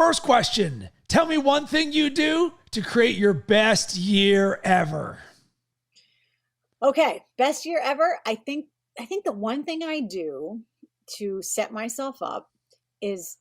First question, tell me one thing you do to create your best year ever. Okay, best year ever. I think the one thing I do to set myself up is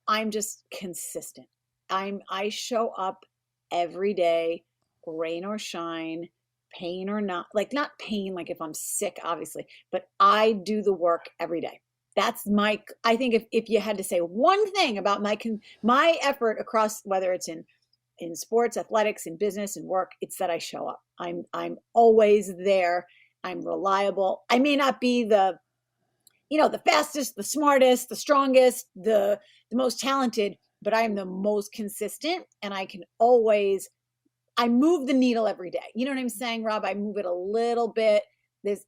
I'm just consistent. I show up every day, rain or shine, pain or not, like not pain, like if I'm sick, obviously, but I do the work every day. I think if you had to say one thing about my effort across, whether it's in sports, athletics, in business and work, it's that I show up. I'm always there. I'm reliable. I may not be the fastest, the smartest, the strongest, the most talented, but I am the most consistent, and I move the needle every day. You know what I'm saying, Rob? I move it a little bit.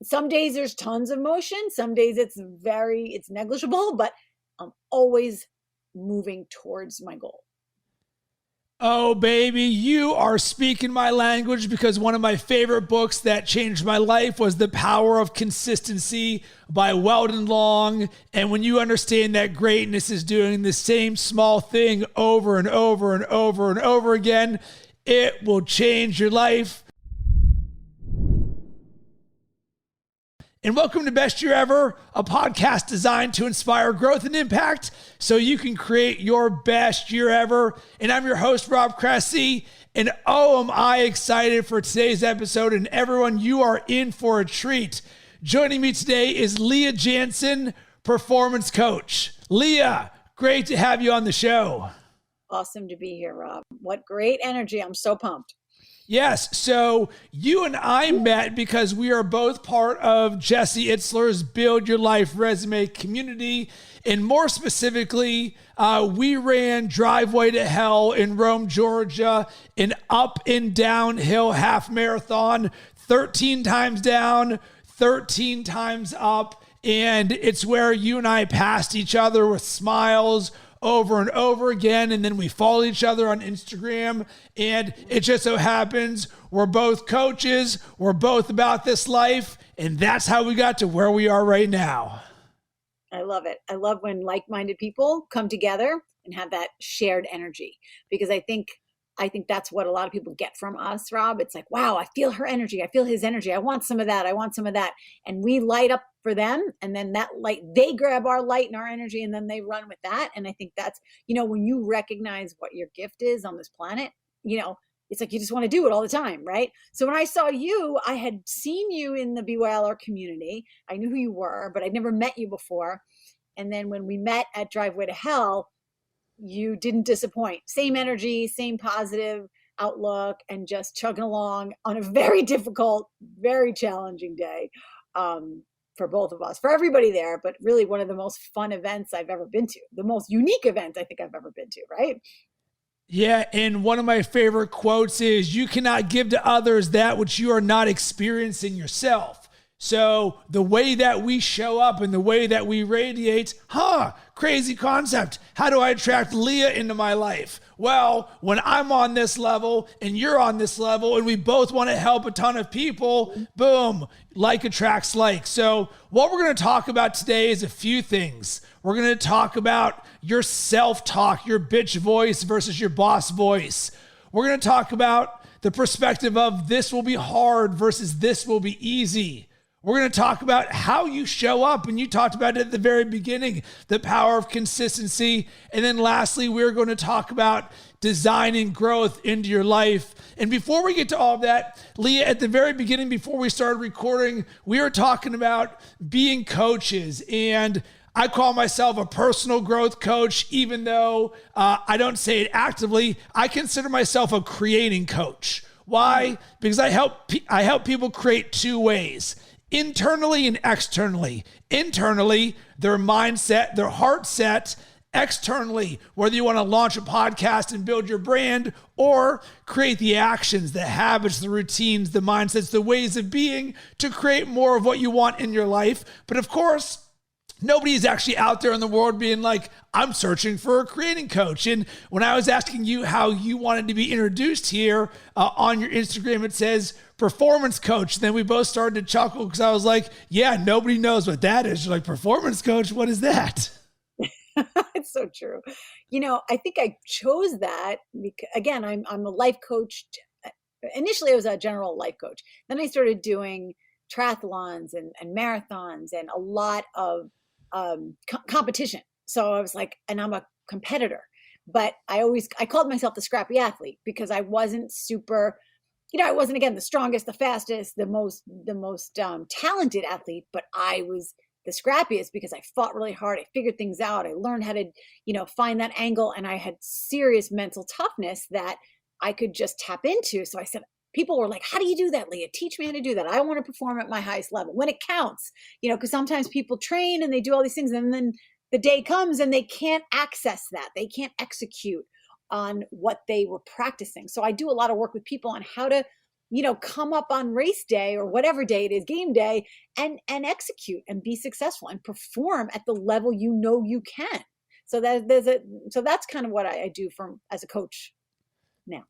Some days there's tons of motion. Some days it's negligible, but I'm always moving towards my goal. Oh, baby, you are speaking my language, because one of my favorite books that changed my life was The Power of Consistency by Weldon Long. And when you understand that greatness is doing the same small thing over and over and over and over again, it will change your life. And welcome to Best Year Ever, a podcast designed to inspire growth and impact so you can create your best year ever. And I'm your host, Rob Cressy. And oh, am I excited for today's episode. And everyone, you are in for a treat. Joining me today is Leah Jantzen, performance coach. Leah, great to have you on the show. Awesome to be here, Rob. What great energy. I'm so pumped. Yes. So you and I met because we are both part of Jesse Itzler's Build Your Life Resume community. And more specifically, we ran Driveway to Hell in Rome, Georgia, an up and downhill half marathon, 13 times down, 13 times up. And it's where you and I passed each other with smiles over and over again, and then we follow each other on Instagram, and it just so happens we're both coaches, we're both about this life, and that's how we got to where we are right now. I love it. I love when like-minded people come together and have that shared energy, because I think that's what a lot of people get from us, Rob. It's like, wow, I feel her energy. I feel his energy. I want some of that. I want some of that. And we light up for them. And then that light, they grab our light and our energy, and then they run with that. And I think that's, when you recognize what your gift is on this planet, it's like you just want to do it all the time, right? So when I saw you, I had seen you in the BYLR community. I knew who you were, but I'd never met you before. And then when we met at Driveway to Hell, you didn't disappoint. Same energy, same positive outlook, and just chugging along on a very difficult, very challenging day for both of us, for everybody there, but really one of the most fun events I've ever been to, the most unique event I think I've ever been to, right? Yeah, and one of my favorite quotes is, you cannot give to others that which you are not experiencing yourself. So the way that we show up and the way that we radiate, crazy concept. How do I attract Leah into my life? Well, when I'm on this level and you're on this level and we both want to help a ton of people, boom, like attracts like. So what we're going to talk about today is a few things. We're going to talk about your self-talk, your bitch voice versus your boss voice. We're going to talk about the perspective of this will be hard versus this will be easy. We're going to talk about how you show up, and you talked about it at the very beginning, the power of consistency. And then lastly, we're going to talk about designing growth into your life. And before we get to all of that, Leah, at the very beginning, before we started recording, we were talking about being coaches. And I call myself a personal growth coach, even though I don't say it actively. I consider myself a creating coach. Why? Because I help people create two ways. Internally and externally. Internally, their mindset, their heart set. Externally, whether you want to launch a podcast and build your brand or create the actions, the habits, the routines, the mindsets, the ways of being to create more of what you want in your life. But of course, nobody is actually out there in the world being like, I'm searching for a creating coach. And when I was asking you how you wanted to be introduced here on your Instagram, it says performance coach. Then we both started to chuckle because I was like, yeah, nobody knows what that is. You're like, performance coach, what is that? It's so true. I think I chose that because, again, I'm a life coach. Initially, I was a general life coach. Then I started doing triathlons and marathons and a lot of competition. So I was like, and I'm a competitor, but I called myself the scrappy athlete because I wasn't super, I wasn't, again, the strongest, the fastest, the most talented athlete, but I was the scrappiest because I fought really hard. I figured things out. I learned how to, find that angle, and I had serious mental toughness that I could just tap into. So I said, people were like, how do you do that, Leah? Teach me how to do that. I want to perform at my highest level when it counts, because sometimes people train and they do all these things, and then the day comes and they can't access that. They can't execute on what they were practicing. So I do a lot of work with people on how to, come up on race day or whatever day it is, game day, and execute and be successful and perform at the level you can. So that's kind of what I do as a coach now.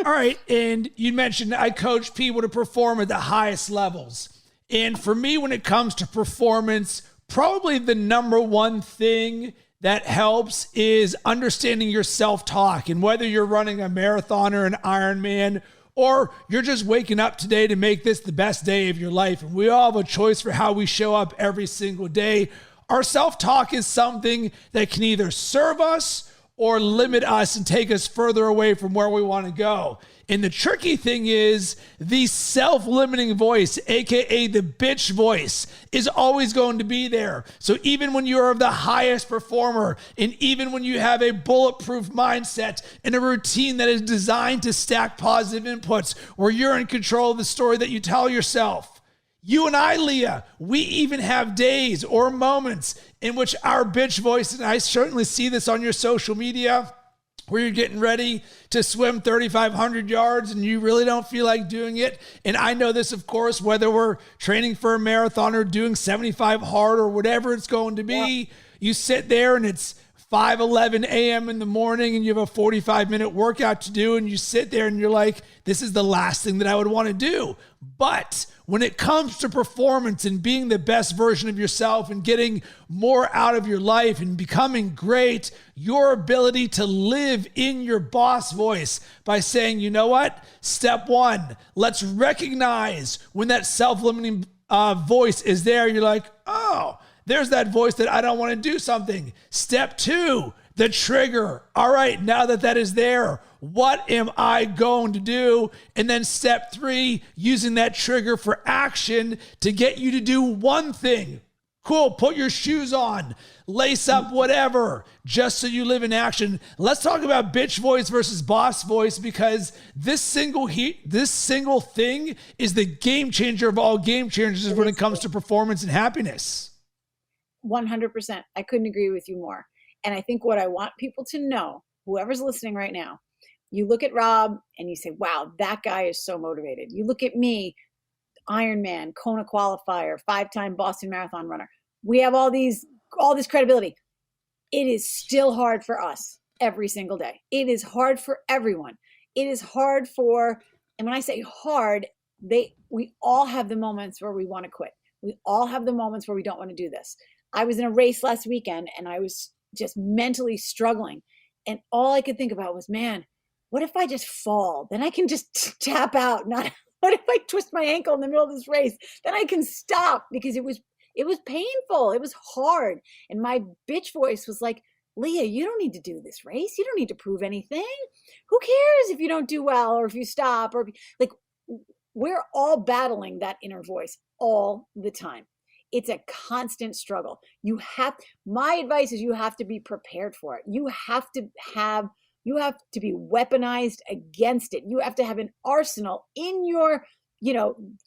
All right. And you mentioned I coach people to perform at the highest levels. And for me, when it comes to performance, probably the number one thing that helps is understanding your self-talk. And whether you're running a marathon or an Ironman, or you're just waking up today to make this the best day of your life, and we all have a choice for how we show up every single day, our self-talk is something that can either serve us or limit us and take us further away from where we want to go. And the tricky thing is the self-limiting voice, aka the bitch voice, is always going to be there. So even when you're the highest performer, and even when you have a bulletproof mindset and a routine that is designed to stack positive inputs, where you're in control of the story that you tell yourself, you and I, Leah, we even have days or moments in which our bitch voice, and I certainly see this on your social media, where you're getting ready to swim 3,500 yards and you really don't feel like doing it. And I know this, of course, whether we're training for a marathon or doing 75 hard or whatever it's going to be, you sit there and it's 5:11 a.m. in the morning and you have a 45-minute workout to do, and you sit there and you're like, this is the last thing that I would want to do. But when it comes to performance and being the best version of yourself and getting more out of your life and becoming great, your ability to live in your boss voice by saying, you know what? Step one, let's recognize when that self-limiting voice is there. You're like, oh, there's that voice that I don't want to do something. Step two, the trigger. All right, now that is there, what am I going to do? And then step three, using that trigger for action to get you to do one thing. Cool, put your shoes on, lace up whatever, just so you live in action. Let's talk about bitch voice versus boss voice, because this single thing is the game changer of all game changers when it comes to performance and happiness. 100%. I couldn't agree with you more. And I think what I want people to know, whoever's listening right now, you look at Rob and you say, wow, that guy is so motivated. You look at me, Ironman, Kona qualifier, 5-time Boston Marathon runner. We have all this credibility. It is still hard for us every single day. It is hard for everyone. It is hard and when I say hard, we all have the moments where we want to quit. We all have the moments where we don't want to do this. I was in a race last weekend and I was just mentally struggling. And all I could think about was, man, what if I just fall? Then I can just tap out. What if I twist my ankle in the middle of this race? Then I can stop, because it was painful. It was hard. And my bitch voice was like, Leah, you don't need to do this race. You don't need to prove anything. Who cares if you don't do well or if you stop? We're all battling that inner voice all the time. It's a constant struggle. My advice is you have to be prepared for it. You have to be weaponized against it. You have to have an arsenal in your,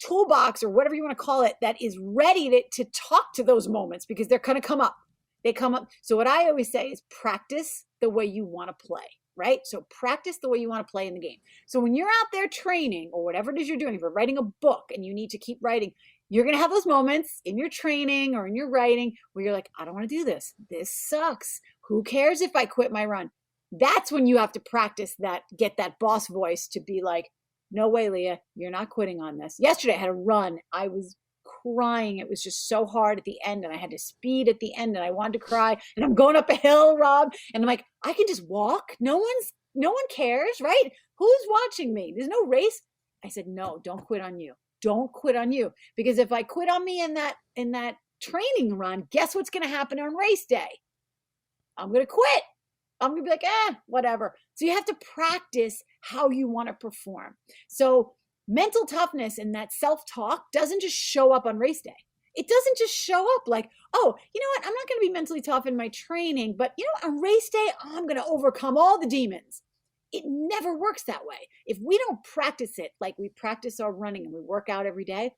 toolbox or whatever you want to call it that is ready to talk to those moments, because they're going to come up. They come up. So what I always say is practice the way you want to play, right? So practice the way you want to play in the game. So when you're out there training or whatever it is you're doing, if you're writing a book and you need to keep writing, you're going to have those moments in your training or in your writing where you're like, I don't want to do this. This sucks. Who cares if I quit my run? That's when you have to practice that, get that boss voice to be like, no way, Leah, you're not quitting on this. Yesterday I had a run. I was crying. It was just so hard at the end, and I had to speed at the end, and I wanted to cry, and I'm going up a hill, Rob, and I'm like, I can just walk. No one cares, right? Who's watching me? There's no race. I said, no, don't quit on you. Don't quit on you. Because if I quit on me in that training run, guess what's going to happen on race day? I'm going to quit. I'm going to be like, whatever. So you have to practice how you want to perform. So mental toughness and that self-talk doesn't just show up on race day. It doesn't just show up like, oh, you know what? I'm not going to be mentally tough in my training, but you know, on race day, I'm going to overcome all the demons. It never works that way. If we don't practice it like we practice our running and we work out every day,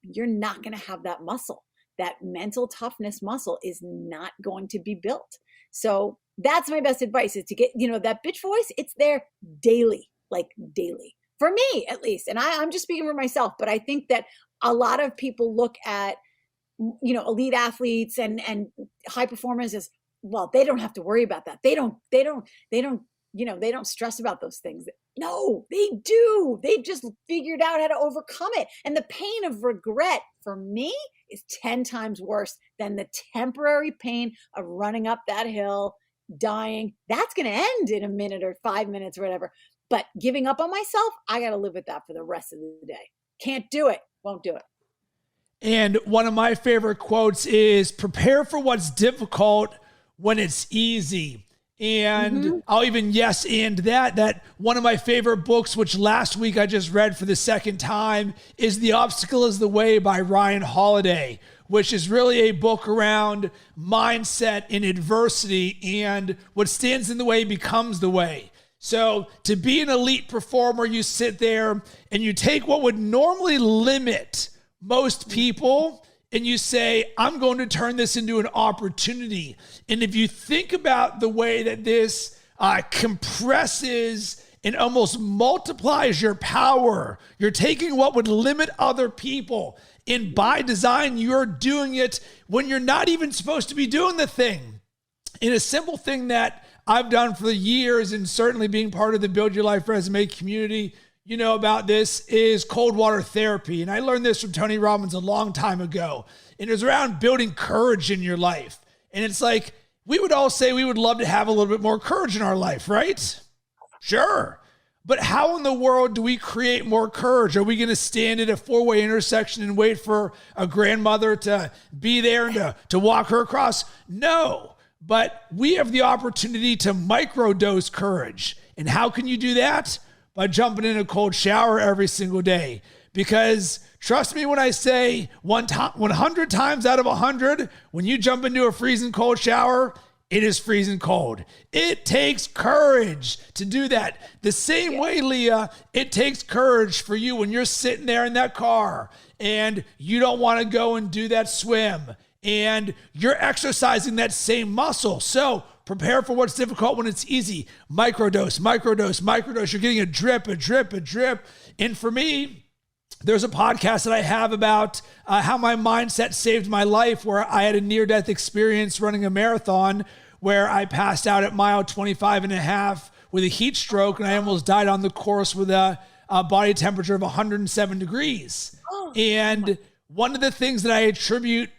you're not going to have that muscle. That mental toughness muscle is not going to be built. So that's my best advice, is to get, that bitch voice. It's there daily, like daily, for me at least. And I'm just speaking for myself, but I think that a lot of people look at, elite athletes and high performers as, well, they don't have to worry about that. They don't stress about those things. No, they do. They've just figured out how to overcome it. And the pain of regret for me is 10 times worse than the temporary pain of running up that hill, dying. That's going to end in a minute or 5 minutes or whatever. But giving up on myself, I got to live with that for the rest of the day. Can't do it. Won't do it. And one of my favorite quotes is, prepare for what's difficult when it's easy. And I'll even and that one of my favorite books, which last week I just read for the second time, is The Obstacle is the Way by Ryan Holiday, which is really a book around mindset in adversity, and what stands in the way becomes the way. So to be an elite performer, you sit there and you take what would normally limit most people and you say, I'm going to turn this into an opportunity. And if you think about the way that this compresses and almost multiplies your power, you're taking what would limit other people, and by design, you're doing it when you're not even supposed to be doing the thing. And a simple thing that I've done for years, and certainly being part of the Build Your Life Resume community, about this, is cold water therapy. And I learned this from Tony Robbins a long time ago. And it was around building courage in your life. And it's like, we would all say we would love to have a little bit more courage in our life, right? Sure. But how in the world do we create more courage? Are we going to stand at a four-way intersection and wait for a grandmother to be there and to walk her across? No. But we have the opportunity to microdose courage. And how can you do that? By jumping in a cold shower every single day. Because trust me when I say 100 times out of 100, when you jump into a freezing cold shower, it is freezing cold. It takes courage to do that. The same way, Leah, it takes courage for you when you're sitting there in that car and you don't want to go and do that swim, and you're exercising that same muscle. So prepare for what's difficult when it's easy. Microdose, microdose, microdose. You're getting a drip, a drip, a drip. And for me, there's a podcast that I have about how my mindset saved my life, where I had a near-death experience running a marathon where I passed out at mile 25 and a half with a heat stroke, and I almost died on the course with a body temperature of 107 degrees. And one of the things that I attribute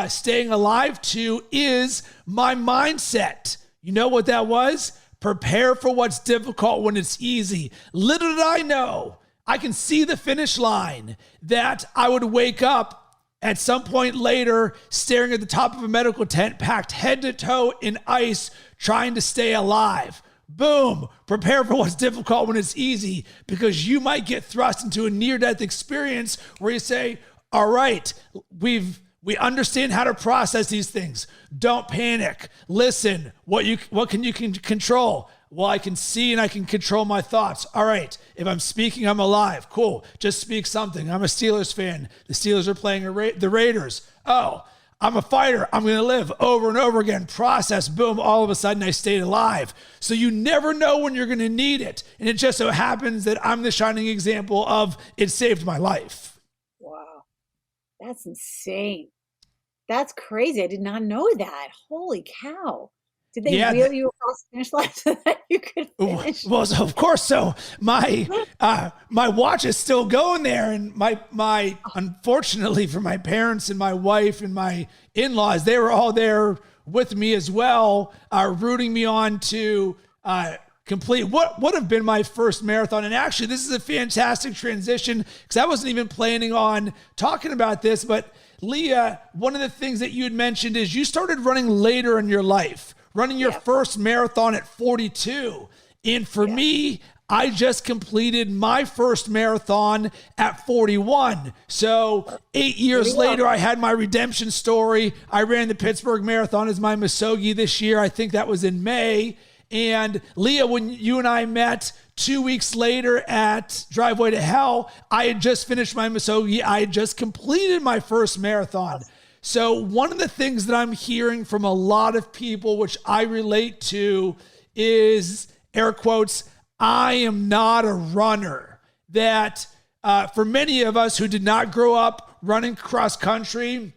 staying alive to is my mindset. You know what that was? Prepare for what's difficult when it's easy. Little did I know, I can see the finish line, that I would wake up at some point later staring at the top of a medical tent packed head to toe in ice, trying to stay alive. Boom. Prepare for what's difficult when it's easy, because you might get thrust into a near-death experience where you say, all right, we understand how to process these things. Don't panic. Listen, what can you control? Well, I can see and I can control my thoughts. All right, if I'm speaking, I'm alive. Cool, just speak something. I'm a Steelers fan. The Steelers are playing the Raiders. Oh, I'm a fighter. I'm going to live. Over and over again. Process. Boom, all of a sudden I stayed alive. So you never know when you're going to need it. And it just so happens that I'm the shining example of it saved my life. Wow. That's insane. That's crazy. I did not know that. Holy cow. Did they Yeah, wheel you across the finish line so that you could finish? well, so of course. So my watch is still going there, and my unfortunately for my parents and my wife and my in-laws, they were all there with me as well, rooting me on to complete what would have been my first marathon. And actually, this is a fantastic transition because I wasn't even planning on talking about this, but Leah, one of the things that you had mentioned is you started running later in your life, running your first marathon at 42. And for me, I just completed my first marathon at 41. So 8 years later, I had my redemption story. I ran the Pittsburgh Marathon as my Muskogee this year. I think that was in May. And Leah, when you and I met 2 weeks later at Driveway to Hell, I had just finished my Muskogee. I had just completed my first marathon. So one of the things that I'm hearing from a lot of people, which I relate to, is, air quotes, I am not a runner. That for many of us who did not grow up running cross country,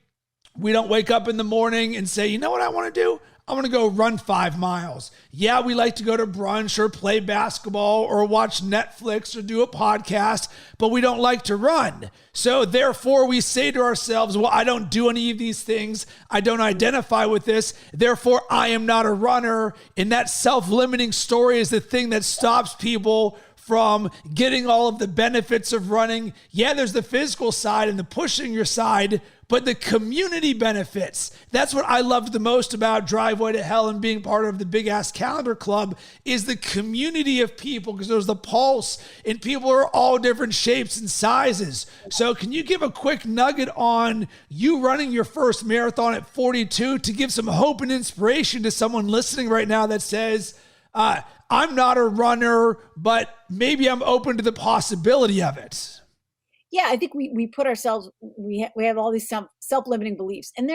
we don't wake up in the morning and say, you know what I want to do? I want to go run 5 miles. Yeah, we like to go to brunch or play basketball or watch Netflix or do a podcast, but we don't like to run. So therefore, we say to ourselves, well, I don't do any of these things. I don't identify with this. Therefore, I am not a runner. And that self-limiting story is the thing that stops people from getting all of the benefits of running. Yeah, there's the physical side and the pushing your side, but the community benefits. That's what I loved the most about Driveway to Hell and being part of the Big Ass Calendar Club is the community of people, because there's the pulse and people are all different shapes and sizes. So can you give a quick nugget on you running your first marathon at 42 to give some hope and inspiration to someone listening right now that says, I'm not a runner, but maybe I'm open to the possibility of it? Yeah, I think we put ourselves, we have all these self-limiting beliefs, and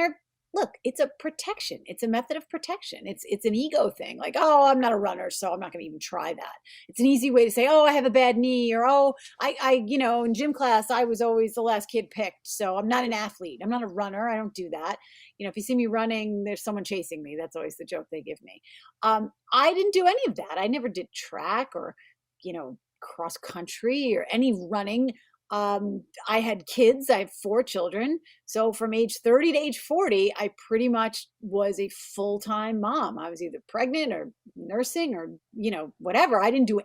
look, it's a protection. It's a method of protection. It's an ego thing. Like, oh, I'm not a runner, so I'm not going to even try that. It's an easy way to say, oh, I have a bad knee, or, oh, I in gym class, I was always the last kid picked, so I'm not an athlete. I'm not a runner. I don't do that. If you see me running, there's someone chasing me. That's always the joke they give me. I didn't do any of that. I never did track or, cross country or any running. I had kids. I have 4 children. So from age 30 to age 40, I pretty much was a full-time mom. I was either pregnant or nursing or, whatever. I didn't do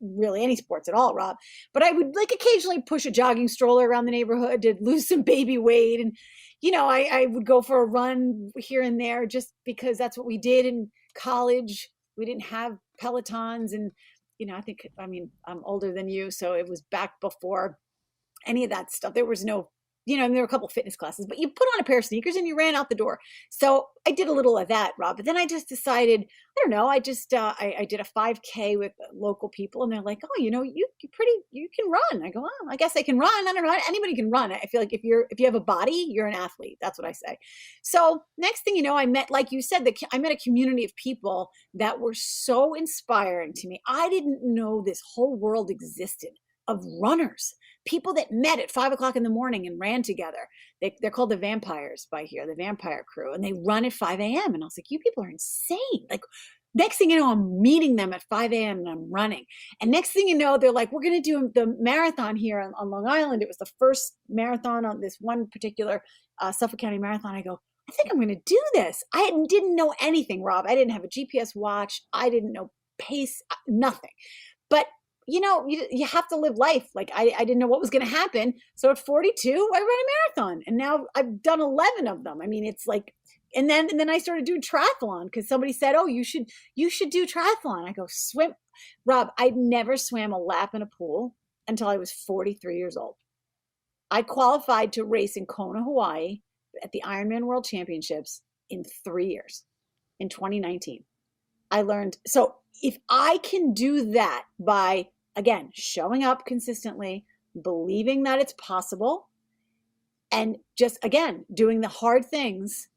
really any sports at all, Rob, but I would occasionally push a jogging stroller around the neighborhood to lose some baby weight. And, I would go for a run here and there just because that's what we did in college. We didn't have Pelotons and, I'm older than you, so it was back before any of that stuff. There was no, and there were a couple of fitness classes, but you put on a pair of sneakers and you ran out the door. So I did a little of that, Rob. But then I just decided, I don't know, I just, I did a 5K with local people, and they're like, oh, you can run. I go, oh, I guess I can run. I don't know. Anybody can run. I feel like if you have a body, you're an athlete. That's what I say. So next thing you know, I met, like you said, I met a community of people that were so inspiring to me. I didn't know this whole world existed of runners, people that met at 5 o'clock in the morning and ran together. They're called the Vampires by here, the Vampire Crew, and they run at 5 a.m. And I was like, you people are insane. Like, next thing you know, I'm meeting them at 5 a.m. and I'm running. And next thing you know, they're like, we're going to do the marathon here on Long Island. It was the first marathon on this one particular Suffolk County marathon. I go, I think I'm going to do this. I didn't know anything, Rob. I didn't have a GPS watch. I didn't know pace, nothing. But you have to live life. Like I didn't know what was going to happen. So at 42, I ran a marathon, and now I've done 11 of them. I mean, it's like, and then I started doing triathlon because somebody said, oh, you should do triathlon. I go, swim. Rob, I'd never swam a lap in a pool until I was 43 years old. I qualified to race in Kona, Hawaii at the Ironman World Championships in 3 years, in 2019. I learned. So if I can do that by, again, showing up consistently, believing that it's possible, and just, again, doing the hard things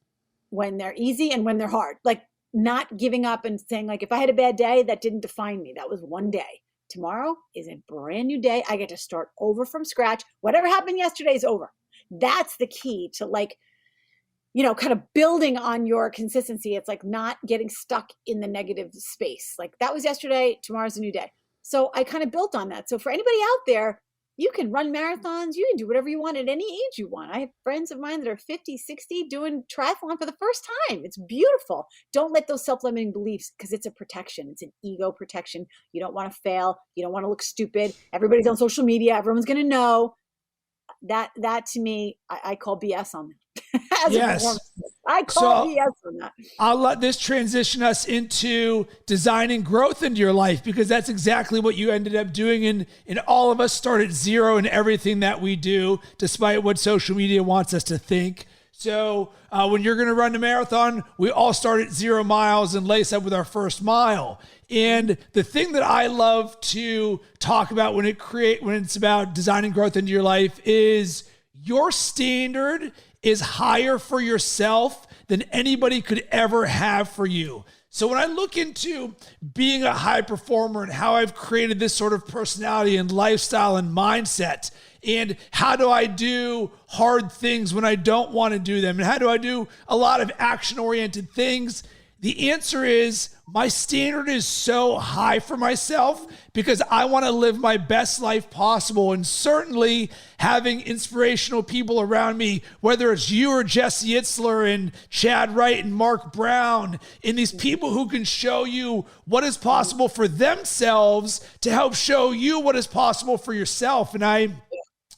when they're easy and when they're hard, like not giving up and saying, like, if I had a bad day, that didn't define me. That was one day. Tomorrow is a brand new day. I get to start over from scratch. Whatever happened yesterday is over. That's the key to, like, kind of building on your consistency. It's like not getting stuck in the negative space. Like that was yesterday, tomorrow's a new day. So I kind of built on that. So for anybody out there, you can run marathons, you can do whatever you want at any age you want. I have friends of mine that are 50, 60 doing triathlon for the first time. It's beautiful. Don't let those self-limiting beliefs, because it's a protection. It's an ego protection. You don't want to fail. You don't want to look stupid. Everybody's on social media. Everyone's going to know. That to me, I call BS on that. Yes. I call BS on that. I'll let this transition us into designing growth into your life, because that's exactly what you ended up doing. And all of us start at zero in everything that we do, despite what social media wants us to think. So when you're going to run a marathon, we all start at 0 miles and lace up with our first mile. And the thing that I love to talk about when it's about designing growth into your life is your standard is higher for yourself than anybody could ever have for you. So when I look into being a high performer and how I've created this sort of personality and lifestyle and mindset, and how do I do hard things when I don't want to do them, and how do I do a lot of action-oriented things, the answer is my standard is so high for myself because I want to live my best life possible. And certainly having inspirational people around me, whether it's you or Jesse Itzler and Chad Wright and Mark Brown, and these people who can show you what is possible for themselves to help show you what is possible for yourself. And I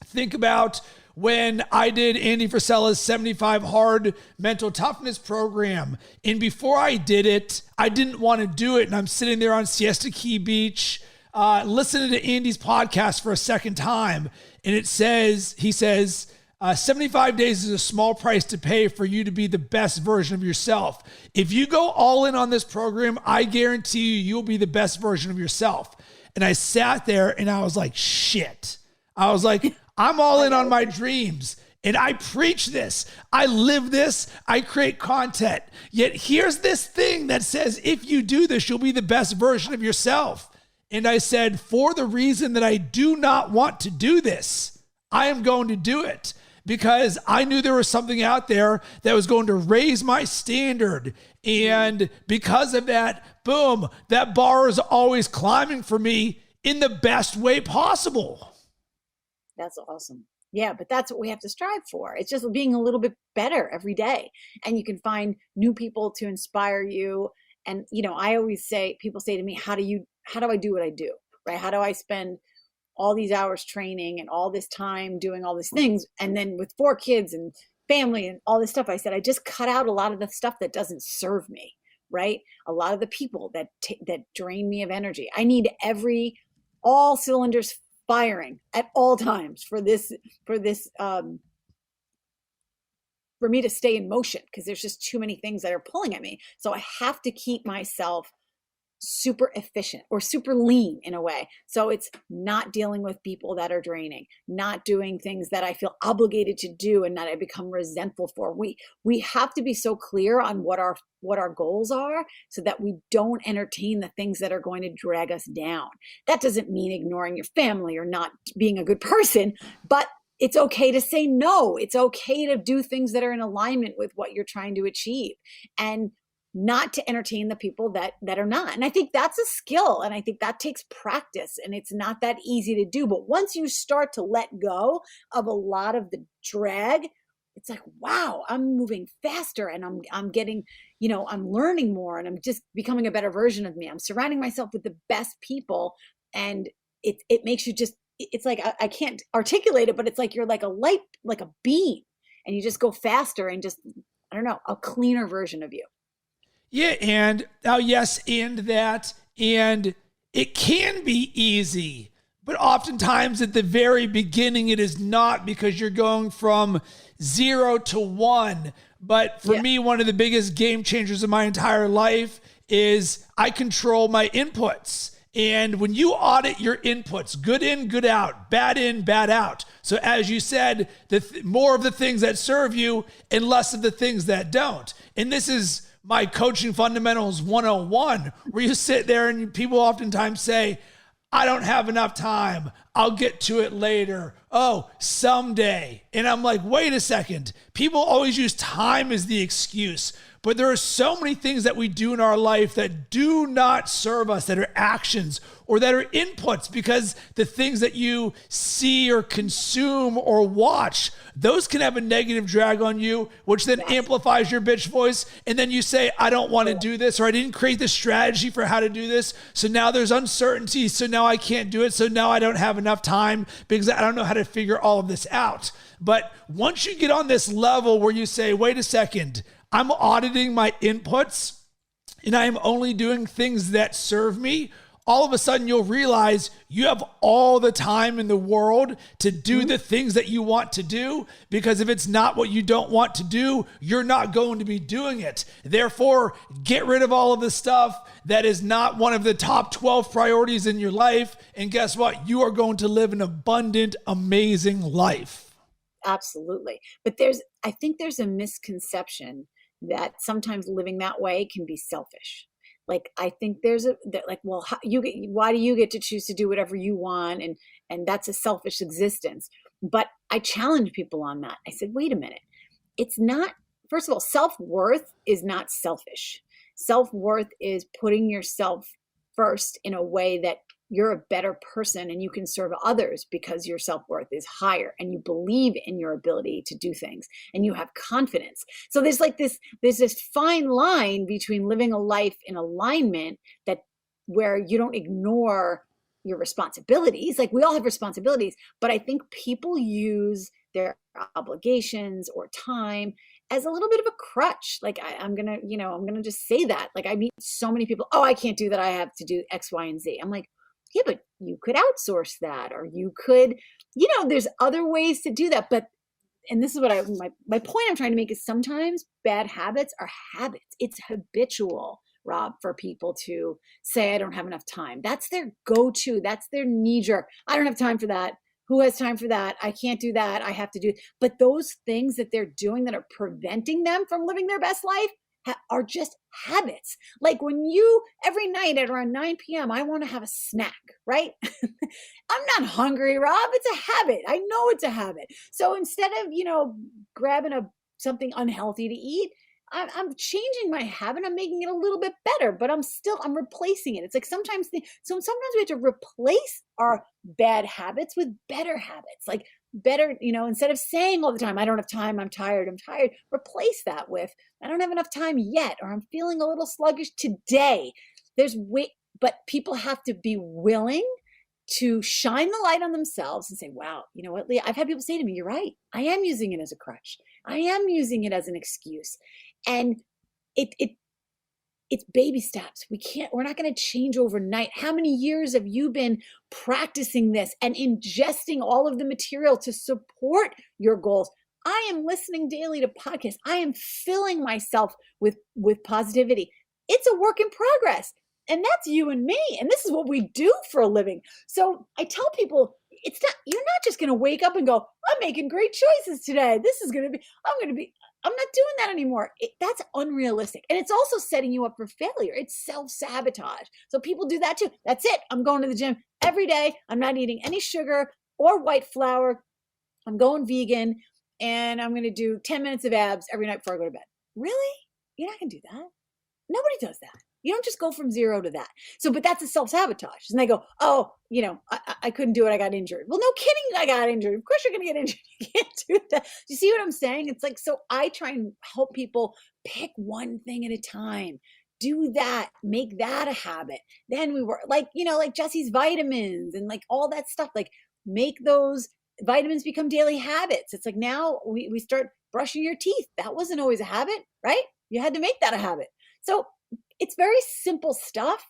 think about when I did Andy Frisella's 75 Hard Mental Toughness program. And before I did it, I didn't want to do it. And I'm sitting there on Siesta Key Beach, listening to Andy's podcast for a second time. And he says, 75 days is a small price to pay for you to be the best version of yourself. If you go all in on this program, I guarantee you'll be the best version of yourself. And I sat there and I was like, shit. I was like, I'm all in on my dreams, and I preach this. I live this. I create content. Yet here's this thing that says, if you do this, you'll be the best version of yourself. And I said, for the reason that I do not want to do this, I am going to do it, because I knew there was something out there that was going to raise my standard. And because of that, boom, that bar is always climbing for me in the best way possible. That's awesome. Yeah, but that's what we have to strive for. It's just being a little bit better every day. And you can find new people to inspire you. And, I always say, people say to me, how do I do what I do? Right? How do I spend all these hours training and all this time doing all these things? And then with 4 kids and family and all this stuff, I said, I just cut out a lot of the stuff that doesn't serve me, right? A lot of the people that drain me of energy. I need all cylinders firing at all times for me to stay in motion, because there's just too many things that are pulling at me. So I have to keep myself super efficient or super lean in a way. So it's not dealing with people that are draining, not doing things that I feel obligated to do and that I become resentful for. We have to be so clear on what our goals are so that we don't entertain the things that are going to drag us down. That doesn't mean ignoring your family or not being a good person, but it's okay to say no. It's okay to do things that are in alignment with what you're trying to achieve, and not to entertain the people that are not. And I think that's a skill. And I think that takes practice, and it's not that easy to do. But once you start to let go of a lot of the drag, it's like, wow, I'm moving faster, and I'm getting, I'm learning more, and I'm just becoming a better version of me. I'm surrounding myself with the best people. And it makes you it's like, I can't articulate it, but it's like, you're like a light, like a beam, and you just go faster and just, I don't know, a cleaner version of you. Yeah, and yes, and that, and it can be easy, but oftentimes at the very beginning it is not, because you're going from 0 to 1. But for me, one of the biggest game changers of my entire life is I control my inputs. And when you audit your inputs, good in, good out, bad in, bad out. So as you said, more of the things that serve you and less of the things that don't. And this is my coaching fundamentals 101, where you sit there and people oftentimes say, I don't have enough time. I'll get to it later. Oh, someday. And I'm like, wait a second. People always use time as the excuse. But there are so many things that we do in our life that do not serve us, that are actions or that are inputs, because the things that you see or consume or watch, those can have a negative drag on you, which then amplifies your bitch voice. And then you say, I don't want to do this, or I didn't create the strategy for how to do this. So now there's uncertainty. So now I can't do it. So now I don't have enough time because I don't know how to figure all of this out. But once you get on this level where you say, wait a second, I'm auditing my inputs and I am only doing things that serve me, all of a sudden you'll realize you have all the time in the world to do the things that you want to do, because if it's not what you don't want to do, you're not going to be doing it. Therefore, get rid of all of the stuff that is not one of the top 12 priorities in your life. And guess what? You are going to live an abundant, amazing life. Absolutely. But I think there's a misconception that sometimes living that way can be selfish. Like, I think well, why do you get to choose to do whatever you want? And that's a selfish existence. But I challenge people on that. I said, wait a minute. It's not, first of all, self-worth is not selfish. Self-worth is putting yourself first in a way that you're a better person and you can serve others because your self-worth is higher and you believe in your ability to do things and you have confidence. So there's this fine line between living a life in alignment where you don't ignore your responsibilities. Like, we all have responsibilities, but I think people use their obligations or time as a little bit of a crutch. Like, I'm going to just say that. Like, I meet so many people, oh, I can't do that. I have to do X, Y, and Z. I'm like, yeah, but you could outsource that, or you could, there's other ways to do that. But, and this is what my point I'm trying to make is sometimes bad habits are habits. It's habitual, Rob, for people to say, I don't have enough time. That's their go-to. That's their knee-jerk. I don't have time for that. Who has time for that? I can't do that. I have to do. But those things that they're doing that are preventing them from living their best life are just habits. Like, when every night at around 9 p.m., I want to have a snack, right? I'm not hungry, Rob. It's a habit. I know it's a habit. So instead of, grabbing something unhealthy to eat, I'm changing my habit. I'm making it a little bit better, but I'm replacing it. It's like sometimes we have to replace our bad habits with better habits. Like, better, instead of saying all the time, I don't have time, I'm tired, replace that with, I don't have enough time yet, or I'm feeling a little sluggish today. But people have to be willing to shine the light on themselves and say, wow, you know what, Leah, I've had people say to me, you're right. I am using it as a crutch. I am using it as an excuse. And it's baby steps. We're not going to change overnight. How many years have you been practicing this and ingesting all of the material to support your goals? I am listening daily to podcasts. I am filling myself with positivity. It's a work in progress. And that's you and me. And this is what we do for a living. So I tell people, you're not just going to wake up and go, I'm making great choices today. I'm not doing that anymore. That's unrealistic. And it's also setting you up for failure. It's self-sabotage. So people do that too. That's it. I'm going to the gym every day. I'm not eating any sugar or white flour. I'm going vegan, and I'm going to do 10 minutes of abs every night before I go to bed. Really? You're not going to do that. Nobody does that. You don't just go from 0 to that. So, but that's a self-sabotage. And they go, oh, I couldn't do it. I got injured. Well, no kidding. I got injured. Of course you're going to get injured. You can't do that. Do you see what I'm saying? It's like, so I try and help people pick one thing at a time. Do that. Make that a habit. Then we work like Jesse's vitamins and like all that stuff. Like, make those vitamins become daily habits. It's like, now we start brushing your teeth. That wasn't always a habit, right? You had to make that a habit. So it's very simple stuff,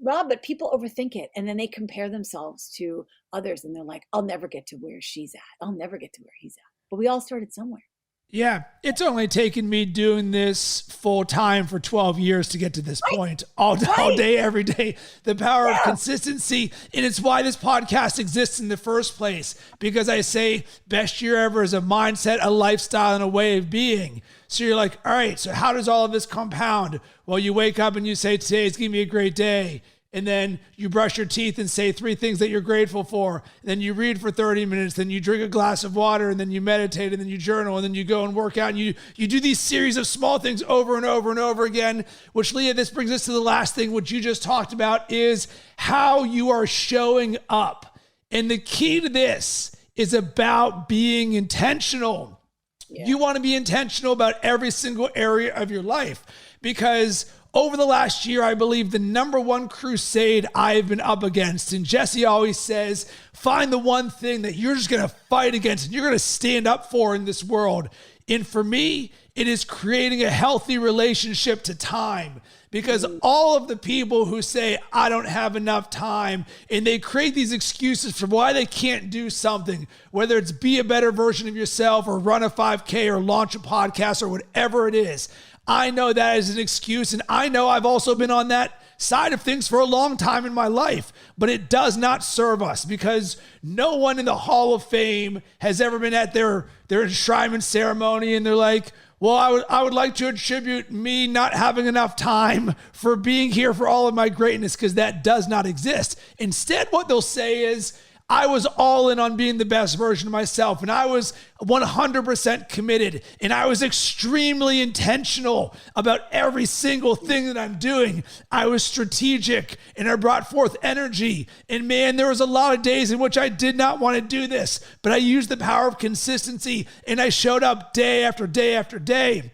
Rob, but people overthink it. And then they compare themselves to others and they're like, I'll never get to where she's at. I'll never get to where he's at. But we all started somewhere. Yeah, it's only taken me doing this full time for 12 years to get to this point, all day, every day. The power of consistency. And it's why this podcast exists in the first place, because I say best year ever is a mindset, a lifestyle, and a way of being. So you're like, all right, so how does all of this compound? Well, you wake up and you say, today's going to be a great day. And then you brush your teeth and say 3 things that you're grateful for. And then you read for 30 minutes. Then you drink a glass of water, and then you meditate, and then you journal, and then you go and work out. And you do these series of small things over and over and over again, which, Leah, this brings us to the last thing, which you just talked about, is how you are showing up. And the key to this is about being intentional. Yeah. You want to be intentional about every single area of your life, because over the last year, I believe the number one crusade I've been up against, and Jesse always says, find the one thing that you're just going to fight against and you're going to stand up for in this world. And for me, it is creating a healthy relationship to time, because all of the people who say, I don't have enough time, and they create these excuses for why they can't do something, whether it's be a better version of yourself or run a 5K or launch a podcast or whatever it is. I know that is an excuse, and I know I've also been on that side of things for a long time in my life, but it does not serve us, because no one in the Hall of Fame has ever been at their enshrinement ceremony and they're like, well, I would like to attribute me not having enough time for being here for all of my greatness, because that does not exist. Instead, what they'll say is, I was all in on being the best version of myself, and I was 100% committed, and I was extremely intentional about every single thing that I'm doing. I was strategic, and I brought forth energy, and man, there was a lot of days in which I did not want to do this, but I used the power of consistency, and I showed up day after day after day.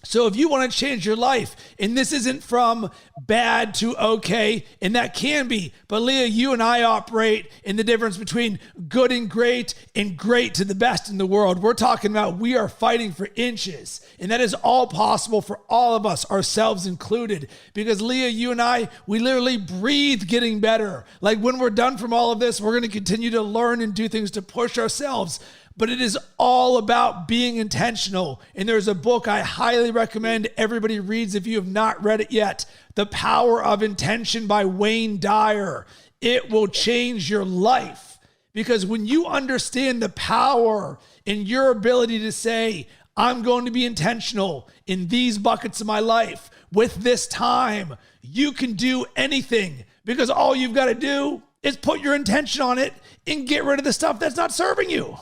So if you want to change your life, and this isn't from bad to okay, and that can be, but Leah, you and I operate in the difference between good and great to the best in the world. We're talking about we are fighting for inches, and that is all possible for all of us, ourselves included, because Leah, you and I, we literally breathe getting better. Like when we're done from all of this, we're going to continue to learn and do things to push ourselves. But it is all about being intentional. And there's a book I highly recommend everybody reads if you have not read it yet, The Power of Intention by Wayne Dyer. It will change your life, because when you understand the power in your ability to say, I'm going to be intentional in these buckets of my life with this time, you can do anything, because all you've got to do is put your intention on it and get rid of the stuff that's not serving you.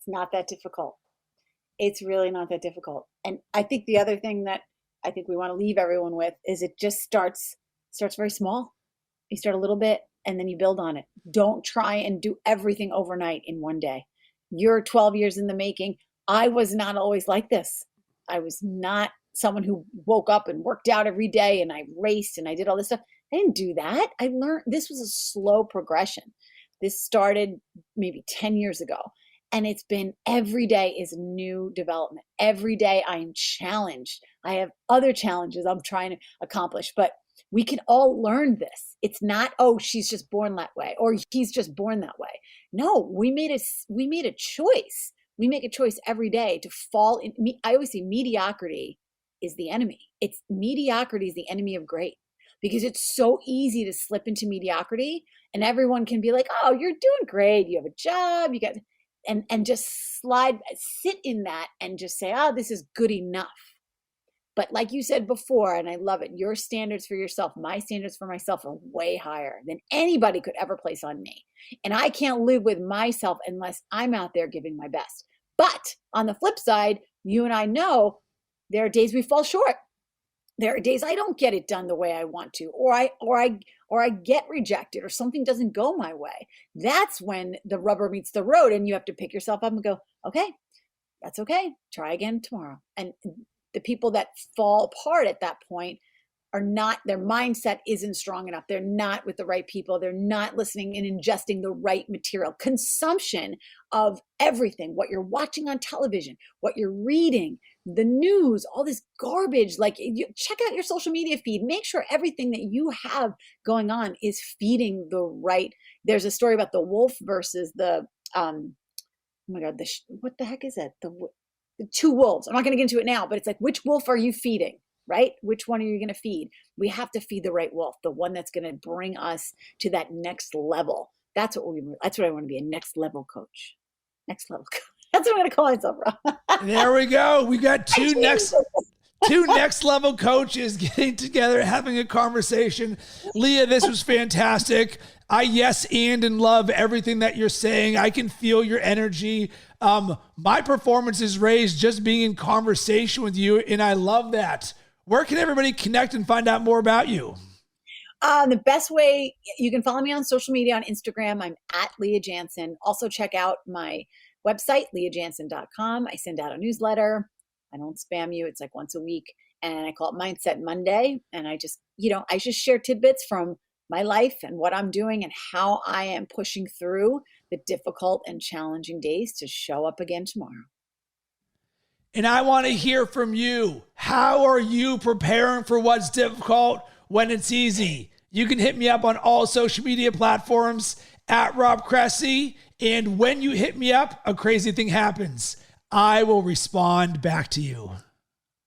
Not that difficult. It's really not that difficult. And I think the other thing that I think we want to leave everyone with is it just starts very small. You start a little bit and then you build on it. Don't try and do everything overnight in one day. You're 12 years in the making. I was not always like this. I was not someone who woke up and worked out every day and I raced and I did all this stuff. I didn't do that. I learned this was a slow progression. This started maybe 10 years ago. And it's been every day is new development. Every day I am challenged. I have other challenges I'm trying to accomplish, but we can all learn this. It's not, oh, she's just born that way or he's just born that way. No, we made a choice. We make a choice every day to fall in. I always say mediocrity is the enemy. Mediocrity is the enemy of great, because it's so easy to slip into mediocrity and everyone can be like, oh, you're doing great. You have a job. You got. And just sit in that and just say, oh, this is good enough. But like you said before, and I love it, your standards for yourself, my standards for myself are way higher than anybody could ever place on me. And I can't live with myself unless I'm out there giving my best. But on the flip side, you and I know there are days we fall short. There are days I don't get it done the way I want to, or I get rejected, or something doesn't go my way. That's when the rubber meets the road, and you have to pick yourself up and go, okay, that's okay. Try again tomorrow. And the people that fall apart at that point are not, their mindset isn't strong enough. They're not with the right people. They're not listening and ingesting the right material. Consumption of everything, what you're watching on television, what you're reading, the news, all this garbage. Like, check out your social media feed. Make sure everything that you have going on is feeding the right. There's a story about the wolf versus the, oh my God, what the heck is that? The two wolves. I'm not going to get into it now, but it's like, which wolf are you feeding? Right? Which one are you going to feed? We have to feed the right wolf, the one that's going to bring us to that next level. That's what I want to be, a next level coach. Next level coach. That's what I'm going to call myself, Rob. There we go. We got two Two next level coaches getting together, having a conversation. Leah, this was fantastic. I yes and love everything that you're saying. I can feel your energy. My performance is raised just being in conversation with you, and I love that. Where can everybody connect and find out more about you? The best way, you can follow me on social media on Instagram. I'm at Leah Jantzen. Also check out my website, leahjantzen.com. I send out a newsletter. I don't spam you. It's like once a week. And I call it Mindset Monday. And I just share tidbits from my life and what I'm doing and how I am pushing through the difficult and challenging days to show up again tomorrow. And I want to hear from you. How are you preparing for what's difficult when it's easy? You can hit me up on all social media platforms at Rob Cressy. And when you hit me up, a crazy thing happens. I will respond back to you.